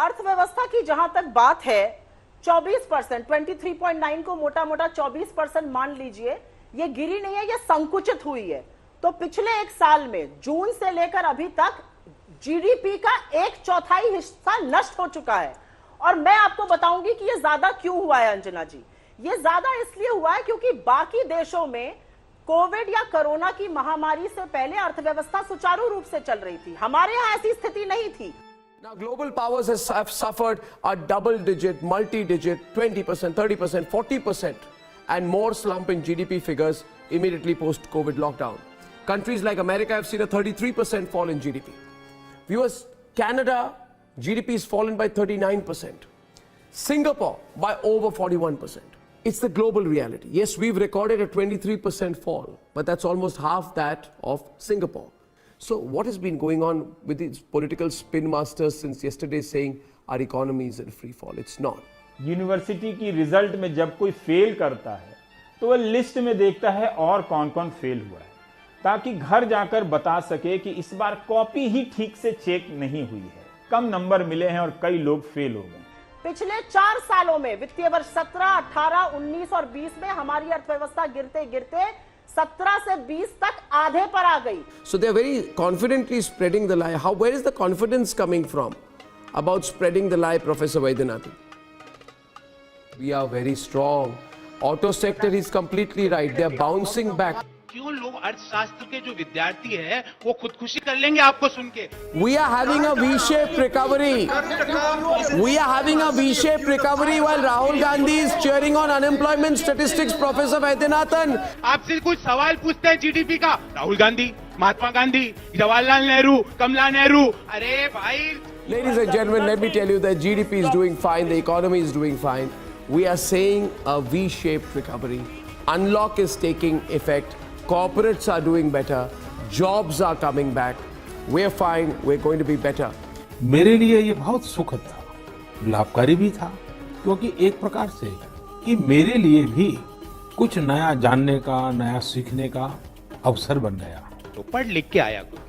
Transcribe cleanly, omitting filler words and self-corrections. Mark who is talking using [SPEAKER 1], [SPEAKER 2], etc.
[SPEAKER 1] अर्थव्यवस्था की जहां तक बात है 24%, 23.9 को मोटा मोटा 24% मान लीजिए, ये गिरी नहीं है, ये संकुचित हुई है। तो पिछले एक साल में जून से लेकर अभी तक जीडीपी का 1/4 हिस्सा नष्ट हो चुका है। और मैं आपको बताऊंगी कि ये ज्यादा क्यों हुआ है अंजना जी। ये ज्यादा इसलिए हुआ है क्योंकि बाकी देशों में कोविड या कोरोना की महामारी से पहले अर्थव्यवस्था सुचारू रूप से चल रही थी, हमारे यहां ऐसी स्थिति नहीं थी।
[SPEAKER 2] Now, global powers have suffered a double-digit, multi-digit, 20%, 30%, 40% and more slump in GDP figures immediately post-COVID lockdown. Countries like America have seen a 33% fall in GDP. Viewers, Canada, GDP has fallen by 39%. Singapore by over 41%. It's the global reality. Yes, we've recorded a 23% fall, but that's almost half that of Singapore. So what has been going on with these political spin masters since yesterday saying our economy is in free fall? It's not.
[SPEAKER 3] University की result में जब कोई fail करता है तो वह list में देखता है और कौन कौन फेल हुआ है, ताकि घर जाकर बता सके कि इस बार कॉपी ही ठीक से चेक नहीं हुई है, कम नंबर मिले हैं और कई लोग फेल हो गए।
[SPEAKER 1] पिछले 4 सालों में वित्तीय वर्ष 17, 18, 19 और 20 में हमारी अर्थव्यवस्था गिरते गिरते 17 से 20 तक आधे पर आ गई।
[SPEAKER 2] So they are very confidently spreading the lie. Where is the confidence coming from about spreading the lie, Professor Vaidyanathan? We are very strong. Auto sector is completely right. They are bouncing back.
[SPEAKER 4] क्यों लोग अर्थशास्त्र के जो विद्यार्थी हैं वो खुदकुशी कर लेंगे आपको सुन के?
[SPEAKER 2] We are having a V-shaped recovery. We are having a V-shaped recovery while Rahul Gandhi is cheering on unemployment statistics. Professor Vaidyanathan,
[SPEAKER 4] आपसे कुछ सवाल पूछते हैं जीडीपी का, राहुल गांधी, महात्मा गांधी, जवाहरलाल नेहरू, कमला नेहरू, अरे भाई।
[SPEAKER 2] Ladies and gentlemen, let me tell you that GDP is doing fine, the economy is doing fine. We are saying a V-shaped recovery. Unlock is taking effect. Corporates are doing better. Jobs are coming back. We're fine. We're going to be better.
[SPEAKER 5] मेरे लिए ये बहुत सुखद था, लाभकारी भी था, क्योंकि एक प्रकार से ये मेरे लिए भी कुछ नया जानने का, नया सीखने का अवसर बन गया।
[SPEAKER 4] तो पढ़ लिख के आया कुछ